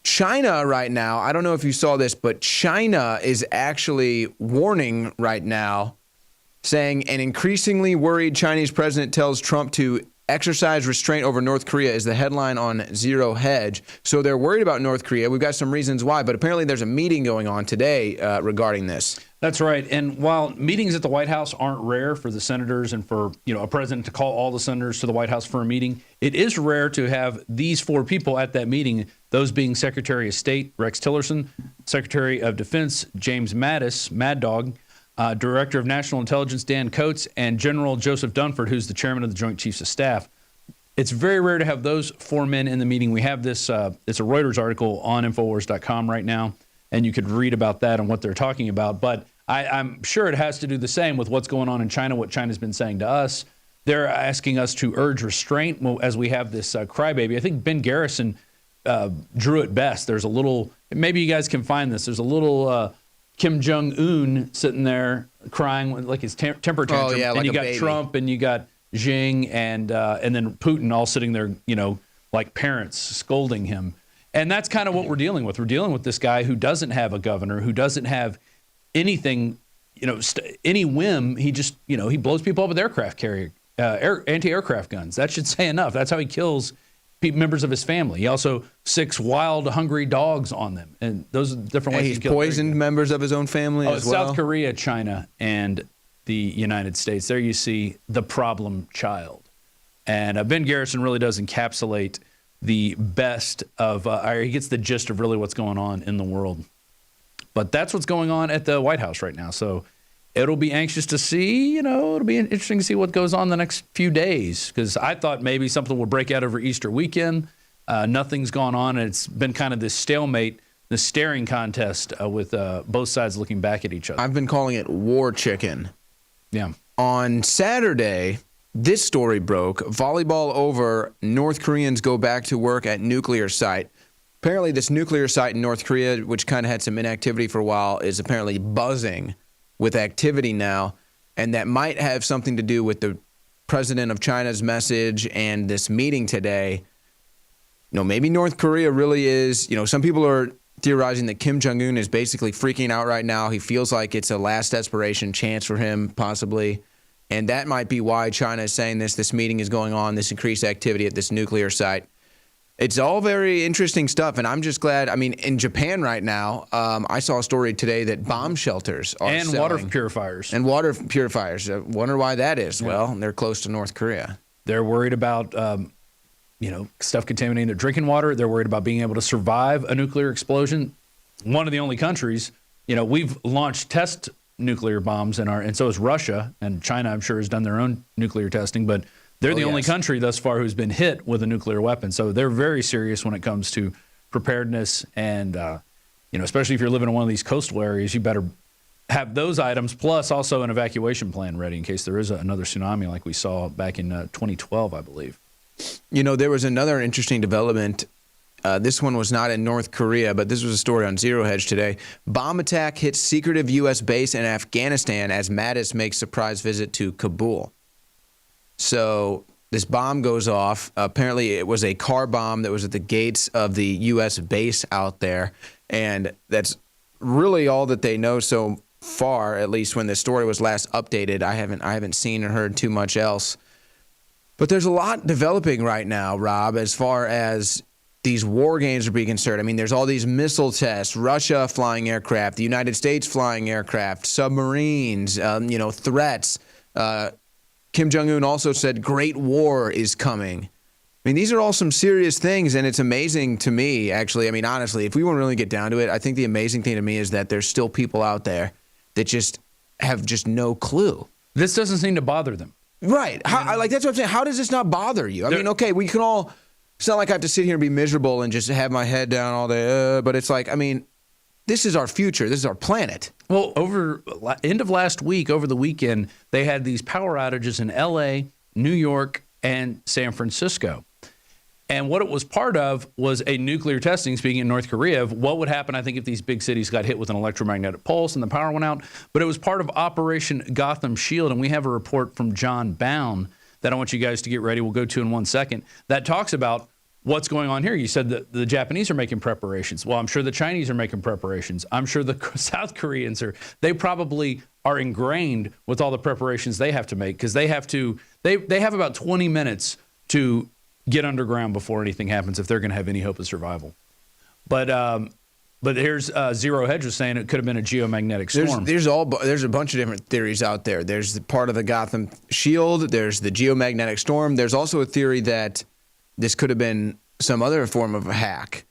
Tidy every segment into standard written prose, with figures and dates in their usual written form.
China right now, I don't know if you saw this, but China is actually warning right now, saying an increasingly worried Chinese president tells Trump to exercise restraint over North Korea is the headline on Zero Hedge. So they're worried about North Korea. We've got some reasons why, but apparently there's a meeting going on today regarding this. That's right. And while meetings at the White House aren't rare for the senators and for, a president to call all the senators to the White House for a meeting, it is rare to have these four people at that meeting, those being Secretary of State Rex Tillerson, Secretary of Defense James Mattis, Mad Dog, Director of National Intelligence Dan Coats, and General Joseph Dunford, who's the chairman of the Joint Chiefs of Staff. It's very rare to have those four men in the meeting. We have this, it's a Reuters article on Infowars.com right now, and you could read about that and what they're talking about. But I'm sure it has to do the same with what's going on in China, what China's been saying to us. They're asking us to urge restraint as we have this crybaby. I think Ben Garrison drew it best. There's a little, maybe you guys can find this, there's a little Kim Jong-un sitting there crying like his temper tantrum. Oh, yeah, and like you a got baby. Trump and you got Xi and then Putin all sitting there, like parents scolding him. And that's kind of what we're dealing with. We're dealing with this guy who doesn't have a governor, who doesn't have anything, any whim. He just, he blows people up with aircraft carrier, anti-aircraft guns. That should say enough. That's how he kills members of his family. He also sicks wild, hungry dogs on them. And those are different ways He's to kill. poisoned members of his own family as well. South Korea, China, and the United States. There you see the problem child. And Ben Garrison really does encapsulate the best of, he gets the gist of really what's going on in the world. But that's what's going on at the White House right now. So it'll be anxious to see, it'll be interesting to see what goes on the next few days. Because I thought maybe something would break out over Easter weekend. Nothing's gone on. And it's been kind of this stalemate, this staring contest with both sides looking back at each other. I've been calling it war chicken. Yeah. On Saturday, this story broke. Volleyball over, North Koreans go back to work at nuclear site. Apparently, this nuclear site in North Korea, which kind of had some inactivity for a while, is apparently buzzing with activity now. And that might have something to do with the president of China's message and this meeting today. Maybe North Korea really is, some people are theorizing that Kim Jong-un is basically freaking out right now. He feels like it's a last desperation chance for him, possibly. And that might be why China is saying this meeting is going on, this increased activity at this nuclear site. It's all very interesting stuff, and I'm just glad. I mean, in Japan right now, I saw a story today that bomb shelters are and selling. water purifiers. And water purifiers. I wonder why that is. Yeah. Well, they're close to North Korea. They're worried about, stuff contaminating their drinking water. They're worried about being able to survive a nuclear explosion. One of the only countries, we've launched test nuclear bombs and so is Russia, and China, I'm sure, has done their own nuclear testing, but they're the only country thus far who's been hit with a nuclear weapon. So they're very serious when it comes to preparedness. And, especially if you're living in one of these coastal areas, you better have those items, plus also an evacuation plan ready in case there is another tsunami like we saw back in 2012, I believe. There was another interesting development. This one was not in North Korea, but this was a story on Zero Hedge today. Bomb attack hits secretive U.S. base in Afghanistan as Mattis makes surprise visit to Kabul. So this bomb goes off. Apparently, it was a car bomb that was at the gates of the U.S. base out there. And that's really all that they know so far, at least when this story was last updated. I haven't seen or heard too much else. But there's a lot developing right now, Rob, as far as these war games are being concerned. I mean, there's all these missile tests, Russia flying aircraft, the United States flying aircraft, submarines, threats. Kim Jong-un also said great war is coming. I mean, these are all some serious things, and it's amazing to me, actually. I mean, honestly, if we want to really get down to it, I think the amazing thing to me is that there's still people out there that just have just no clue. This doesn't seem to bother them. Right. That's what I'm saying. How does this not bother you? I mean, okay, we can all – it's not like I have to sit here and be miserable and just have my head down all day, but it's like, I mean, this is our future. This is our planet. Well, end of last week, over the weekend, they had these power outages in L.A., New York, and San Francisco. And what it was part of was a nuclear testing, speaking in North Korea, of what would happen, I think, if these big cities got hit with an electromagnetic pulse and the power went out. But it was part of Operation Gotham Shield, and we have a report from John Bound that I want you guys to get ready. We'll go to in 1 second. That talks about what's going on here? You said that the Japanese are making preparations. Well, I'm sure the Chinese are making preparations. I'm sure the South Koreans are. They probably are ingrained with all the preparations they have to make, because they have about 20 minutes to get underground before anything happens if they're going to have any hope of survival. But here's Zero Hedge was saying it could have been a geomagnetic storm. There's a bunch of different theories out there. There's the part of the Gotham Shield. There's the geomagnetic storm. There's also a theory that this could have been some other form of a hack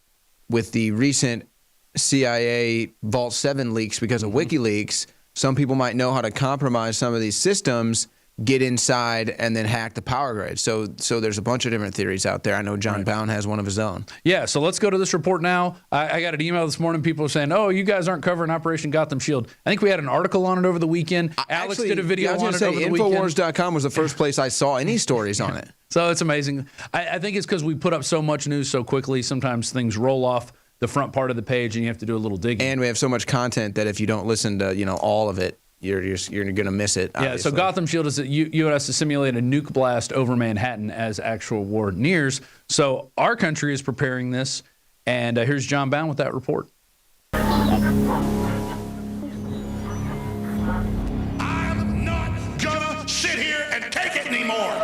with the recent CIA Vault 7 leaks because of WikiLeaks. Some people might know how to compromise some of these systems, get inside, and then hack the power grid. So there's a bunch of different theories out there. I know John Bound has one of his own. Yeah, so let's go to this report now. I got an email this morning, people saying, oh, you guys aren't covering Operation Gotham Shield. I think we had an article on it over the weekend. Alex did a video on it over the weekend. Infowars.com was the first place I saw any stories on it. So it's amazing. I think it's because we put up so much news so quickly. Sometimes things roll off the front part of the page and you have to do a little digging. And we have so much content that if you don't listen to all of it, you're going to miss it. Obviously. Yeah, so Gotham Shield is that U.S. to simulate a nuke blast over Manhattan as actual war nears. So our country is preparing this, and here's John Bound with that report. I'm not gonna sit here and take it anymore.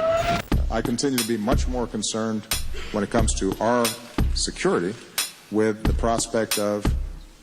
I continue to be much more concerned when it comes to our security with the prospect of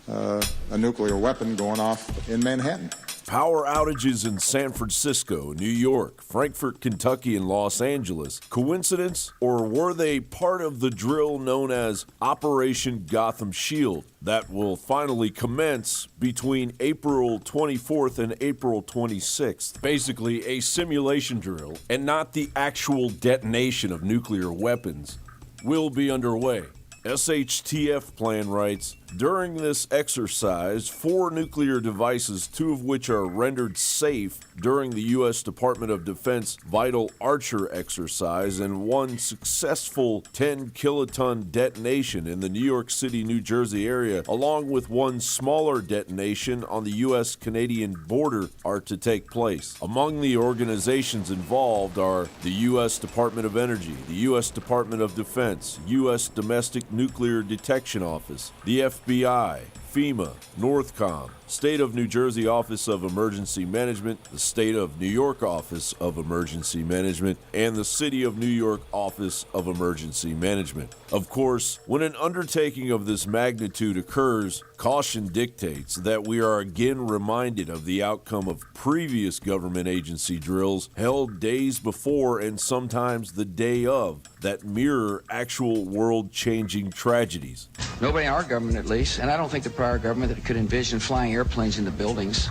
a nuclear weapon going off in Manhattan. Power outages in San Francisco, New York, Frankfurt, Kentucky, and Los Angeles. Coincidence, or were they part of the drill known as Operation Gotham Shield that will finally commence between April 24th and April 26th? Basically, a simulation drill, and not the actual detonation of nuclear weapons, will be underway. SHTF plan writes, during this exercise, 4 nuclear devices, 2 of which are rendered safe during the U.S. Department of Defense Vital Archer exercise, and 1 successful 10-kiloton detonation in the New York City, New Jersey area, along with 1 smaller detonation on the U.S.-Canadian border, are to take place. Among the organizations involved are the U.S. Department of Energy, the U.S. Department of Defense, U.S. Domestic Nuclear Detection Office, the FBI, FEMA, Northcom, State of New Jersey Office of Emergency Management, the State of New York Office of Emergency Management, and the City of New York Office of Emergency Management. Of course, when an undertaking of this magnitude occurs, caution dictates that we are again reminded of the outcome of previous government agency drills held days before and sometimes the day of that mirror actual world-changing tragedies. Nobody in our government, at least, and I don't think the prior government that could envision flying airplanes into buildings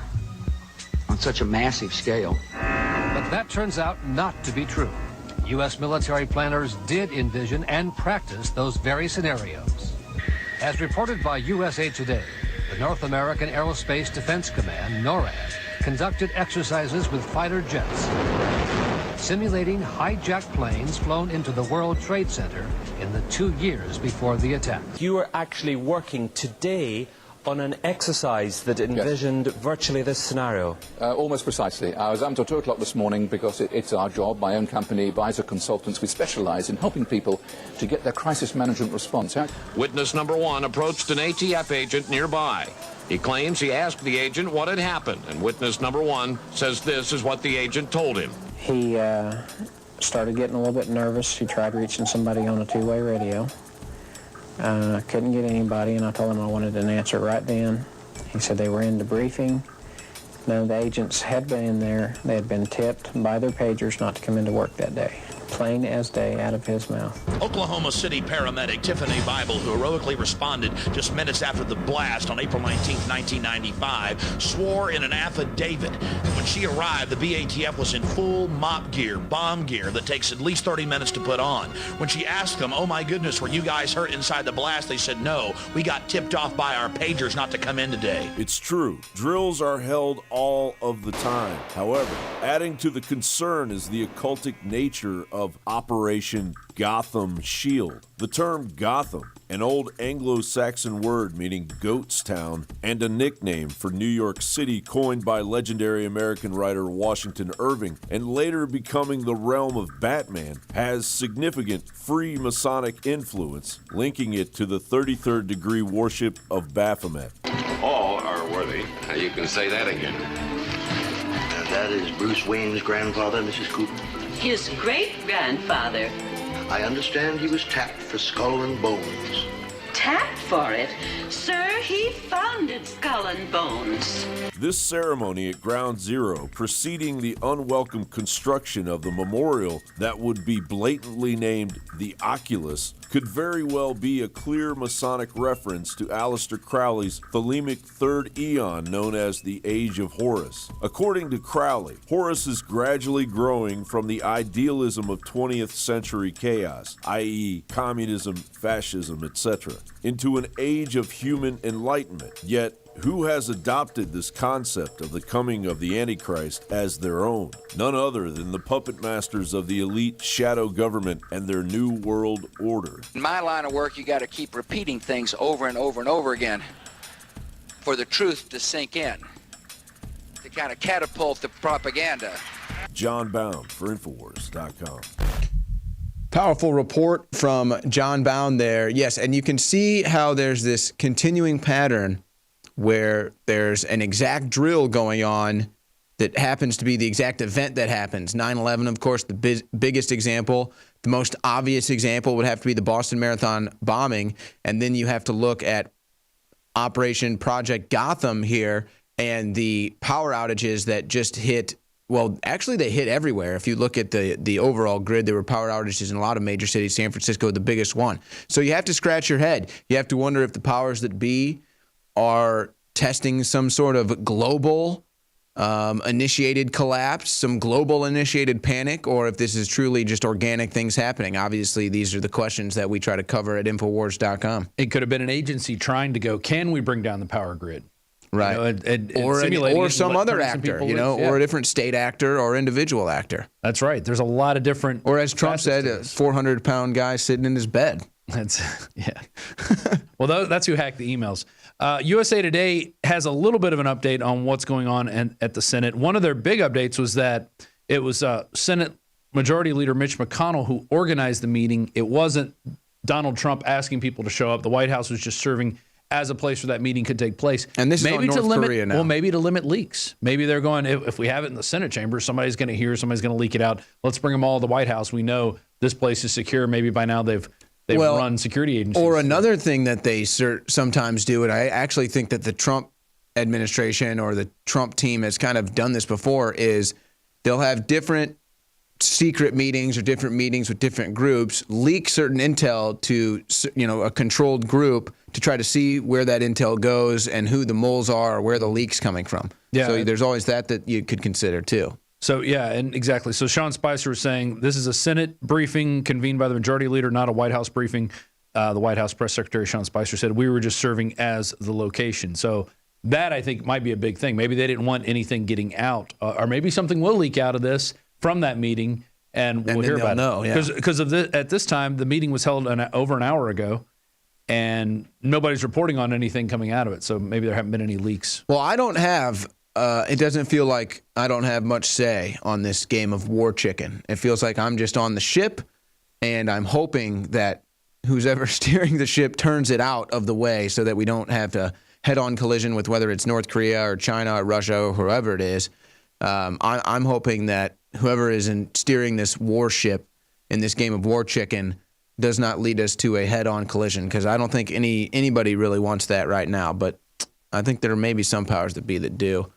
on such a massive scale. But that turns out not to be true. U.S. military planners did envision and practice those very scenarios. As reported by USA Today, the North American Aerospace Defense Command, NORAD, conducted exercises with fighter jets, simulating hijacked planes flown into the World Trade Center in the 2 years before the attack. You are actually working today on an exercise that envisioned virtually this scenario. Almost precisely. I was up until 2 o'clock this morning because it's our job, my own company, Advisor Consultants. We specialize in helping people to get their crisis management response. Witness number 1 approached an ATF agent nearby. He claims he asked the agent what had happened, and witness number 1 says this is what the agent told him. He started getting a little bit nervous. He tried reaching somebody on a 2-way radio. Couldn't get anybody, and I told him I wanted an answer right then. He said they were in debriefing. None of the agents had been in there. They had been tipped by their pagers not to come into work that day. Plain as day out of his mouth. Oklahoma City paramedic Tiffany Bible, who heroically responded just minutes after the blast on April 19, 1995, swore in an affidavit when she arrived, the BATF was in full mop gear, bomb gear that takes at least 30 minutes to put on. When she asked them, oh my goodness, were you guys hurt inside the blast? They said, no, we got tipped off by our pagers not to come in today. It's true. Drills are held all of the time. However, adding to the concern is the occultic nature of of Operation Gotham Shield. The term Gotham, an old Anglo-Saxon word meaning goat's town, and a nickname for New York City coined by legendary American writer Washington Irving, and later becoming the realm of Batman, has significant Freemasonic influence, linking it to the 33rd degree worship of Baphomet. All are worthy. Now you can say that again. And that is Bruce Wayne's grandfather, Mrs. Cooper. His great-grandfather. I understand he was tapped for Skull and Bones. Tapped for it? Sir, he founded Skull and Bones. This ceremony at Ground Zero, preceding the unwelcome construction of the memorial that would be blatantly named the Oculus, could very well be a clear Masonic reference to Aleister Crowley's Thelemic Third Eon known as the Age of Horus. According to Crowley, Horus is gradually growing from the idealism of 20th century chaos, i.e. communism, fascism, etc., into an age of human enlightenment. Yet, who has adopted this concept of the coming of the Antichrist as their own? None other than the puppet masters of the elite shadow government and their new world order. In my line of work, you got to keep repeating things over and over and over again for the truth to sink in, to kind of catapult the propaganda. John Bound for Infowars.com. Powerful report from John Bound there. Yes, and you can see how there's this continuing pattern where there's an exact drill going on that happens to be the exact event that happens. 9/11, of course, the biggest example. The most obvious example would have to be the Boston Marathon bombing. And then you have to look at Operation Project Gotham here and the power outages that just hit. Well, actually, they hit everywhere. If you look at the overall grid, there were power outages in a lot of major cities. San Francisco, the biggest one. So you have to scratch your head. You have to wonder if the powers that be are testing some sort of global initiated collapse, some global initiated panic, or if this is truly just organic things happening. Obviously, these are the questions that we try to cover at Infowars.com. It could have been an agency trying to go, can we bring down the power grid? Right. Or some other actor, or a different state actor or individual actor. That's right. There's a lot of different. Or as Trump said, a 400-pound guy sitting in his bed. Well, that's who hacked the emails. USA Today has a little bit of an update on what's going on at the Senate. One of their big updates was that it was Senate Majority Leader Mitch McConnell who organized the meeting. It wasn't Donald Trump asking people to show up. The White House was just serving as a place where that meeting could take place. And this is on North Korea now. Well, maybe to limit leaks. Maybe they're going, if we have it in the Senate chamber, somebody's going to hear, somebody's going to leak it out. Let's bring them all to the White House. We know this place is secure. Maybe by now they've run security agencies. Or another thing that they sometimes do, and I actually think that the Trump administration or the Trump team has kind of done this before, is they'll have different secret meetings or different meetings with different groups, leak certain intel to a controlled group to try to see where that intel goes and who the moles are or where the leak's coming from. Yeah. So there's always that you could consider too. So, yeah, and exactly. So Sean Spicer was saying this is a Senate briefing convened by the majority leader, not a White House briefing. The White House press secretary, Sean Spicer, said we were just serving as the location. So that, I think, might be a big thing. Maybe they didn't want anything getting out. Or maybe something will leak out of this from that meeting, and we'll hear about it. Because at this time, the meeting was held over an hour ago, and nobody's reporting on anything coming out of it. So maybe there haven't been any leaks. Well, I don't have... it doesn't feel like I don't have much say on this game of war chicken. It feels like I'm just on the ship, and I'm hoping that who's ever steering the ship turns it out of the way so that we don't have to head-on collision with whether it's North Korea or China or Russia or whoever it is. I'm hoping that whoever is steering this warship in this game of war chicken does not lead us to a head-on collision, because I don't think anybody really wants that right now. But I think there may be some powers that be that do.